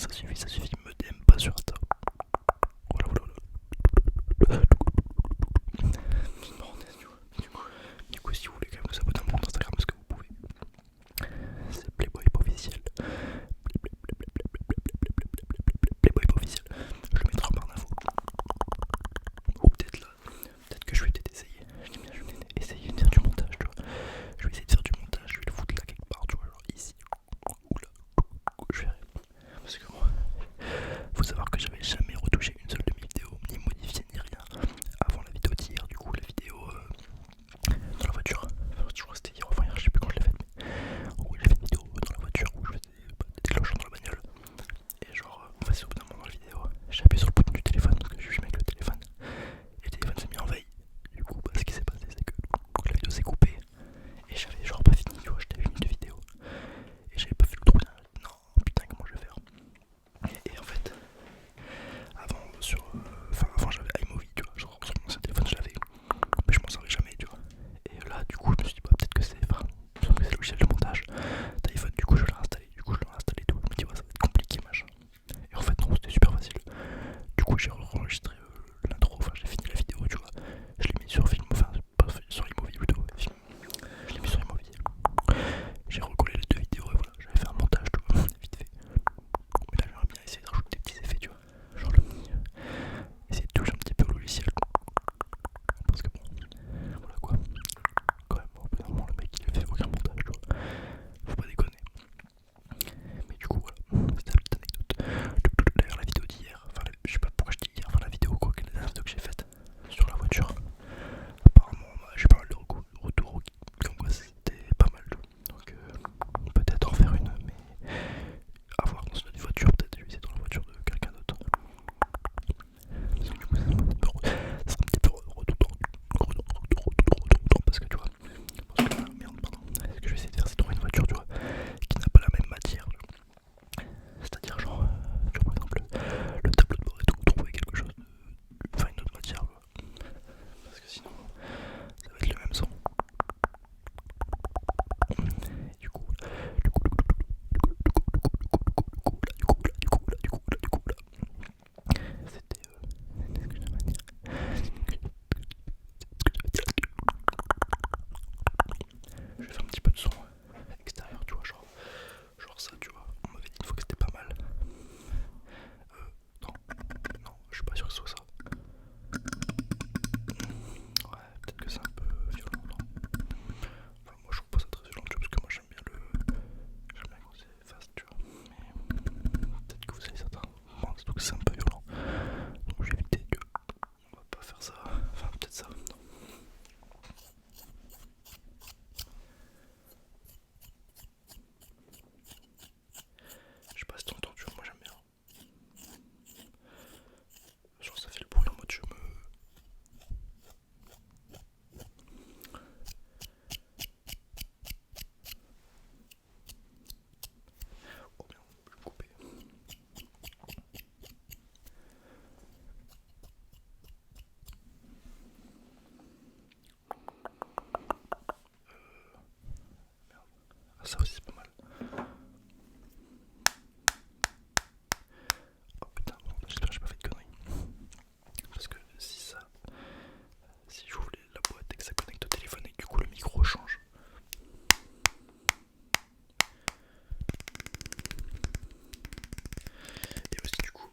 ça suffit, me DM pas sur Insta. Voilà, voilà, voilà. Petite parenthèse, du coup, si vous voulez quand même vous abonner à mon compte Instagram, parce que vous pouvez, c'est Playboy officiel. Playboy officiel. Je le mettrai en barre d'infos. Ou peut-être là, peut-être que je vais peut-être essayer. Je vais essayer de faire du montage, tu vois. Je vais essayer de faire du montage, je vais le foutre là quelque part, tu vois, genre ici. Ou là. Je verrai. Parce que moi, faut savoir que j'avais jamais retouché une seule de mes vidéos, ni modifié, ni rien. Avant la vidéo d'hier, du coup, la vidéo dans la voiture. Enfin, je crois que c'était hier, enfin hier, je sais plus quand je l'ai faite, mais en gros, j'ai fait une vidéo dans la voiture où je faisais des déclencheurs dans la bagnole. Et genre, en fait, c'est au bout d'un moment dans la vidéo, j'ai appuyé sur le bouton du téléphone parce que je suis avec le téléphone. Et le téléphone s'est mis en veille. Du coup, bah, ce qui s'est passé, c'est que la vidéo s'est coupée. Et j'avais genre pas fini, tu vois, j'étais à 1 minute de vidéo. Et j'avais pas fait le tour. Non, putain, comment je vais faire? Et en fait, avant j'avais iMovie, tu vois, genre sur mon ancien téléphone je l'avais, mais je m'en servais jamais, tu vois. Et là, du coup, je me suis dit, bah peut-être que c'est le logiciel de montage d'iPhone, du coup je l'ai réinstallé, tout. Je me dis, ouais, ça va être compliqué, machin. Et en fait, non, c'était super facile. Du coup, j'ai enregistré l'intro, enfin, j'ai fini la vidéo, tu vois. Je l'ai mis sur film, enfin, pas sur iMovie plutôt, film. Je l'ai mis sur iMovie. J'ai recollé les deux vidéos et voilà, j'avais fait un montage, tu vois, vite fait. Mais là, j'aimerais bien essayer de rajouter des petits effets, tu vois. Genre essayer de toucher un petit peu au logiciel. Parce que bon, voilà quoi. Quand même, au bout d'un moment, le mec il a fait aucun montage, tu vois. Faut pas déconner. Mais du coup, voilà, c'était la petite anecdote. D'ailleurs, la vidéo d'hier, enfin, je sais pas pourquoi je dis hier, enfin, la vidéo quoi, la dernière vidéo que j'ai faite sur la voiture, apparemment, bah, j'ai pas mal de retours comme quoi c'était pas mal. Donc, peut-être en faire une, mais à voir dans une autre voiture, peut-être je vais essayer dans la voiture de quelqu'un d'autre. Parce que du coup, ça sera un petit peu redondant parce que tu vois, parce que merde, pardon, ce que je vais essayer de faire c'est trouver une voiture, tu vois, qui n'a pas la même matière. C'est-à-dire genre, tu vois, par exemple, le tableau de bord et tout, trouver quelque chose de. Enfin, une autre matière, parce que sinon, ça va être le même son. Et du coup, c'était. Qu'est-ce que j'avais à dire? Je vais faire un petit peu de son extérieur, tu vois, genre ça, tu vois. On m'avait dit une fois que c'était pas mal. Non, non, je suis pas sûr que ce soit ça. Ouais, peut-être que c'est un peu violent, non? Enfin, moi je trouve pas ça très violent, tu vois, parce que moi j'aime bien quand c'est fast, tu vois. Mais peut-être que vous avez certains moments, surtout que c'est un peu violent. Donc j'ai évité que. On va pas faire ça. Enfin, peut-être ça, non. Je sais pas si t'entends, tu vois, moi j'aime bien. Genre ça fait le bruit en mode je me. Oh bien, je vais me couper. Ah, ça aussi c'est pas mal. Oh putain, bon, j'espère que j'ai pas fait de conneries. Parce que si j'ouvre la boîte et que ça connecte au téléphone et que du coup le micro change. Et aussi du coup,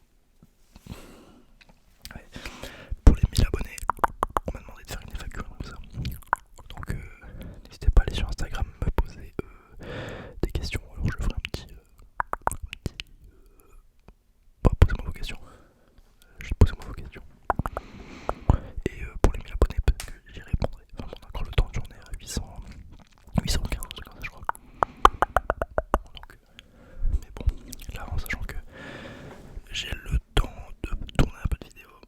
ouais, pour les 1000 abonnés, on m'a demandé de faire une FAQ comme ça. Donc n'hésitez pas à aller sur Instagram me poser des questions. Alors je le ferai un petit bah, posez-moi vos questions. Juste posez-moi vos questions. Et pour les 1000 abonnés, peut-être que j'y répondrai. Enfin, on a encore le temps, j'en ai à 815, comme ça, je crois. Donc, mais bon, là, en sachant que j'ai le temps de tourner un peu de vidéos,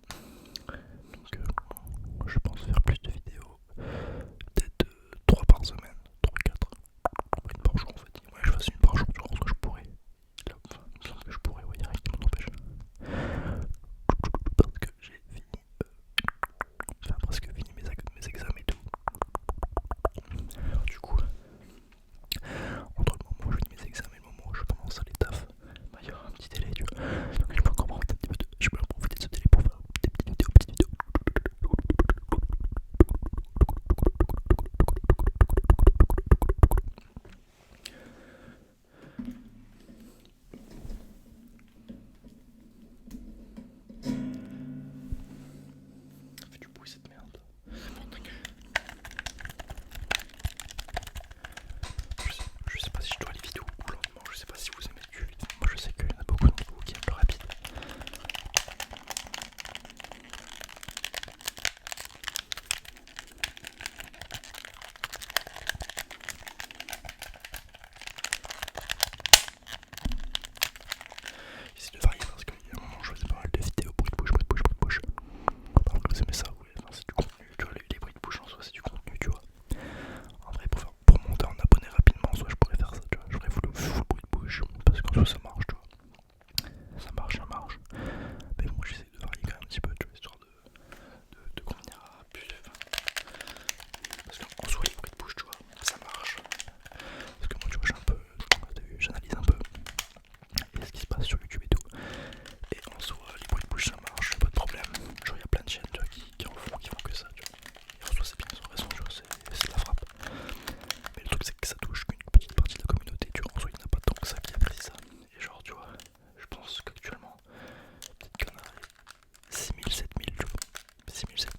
donc je pense faire plus de vidéos, peut-être 3 par semaine, 3-4, une par jour en fait. Ouais, je fasse une par jour, je pense que je pourrais. Là, enfin, il me semble que je pourrais, ouais, y'a rien qui m'en empêche. Parce que j'ai fini, enfin presque fini mes examens et tout. Alors, du coup, entre le moment où je finis mes examens et le moment où je commence à les taf, bah, il y aura un petit délai, tu vois. 6007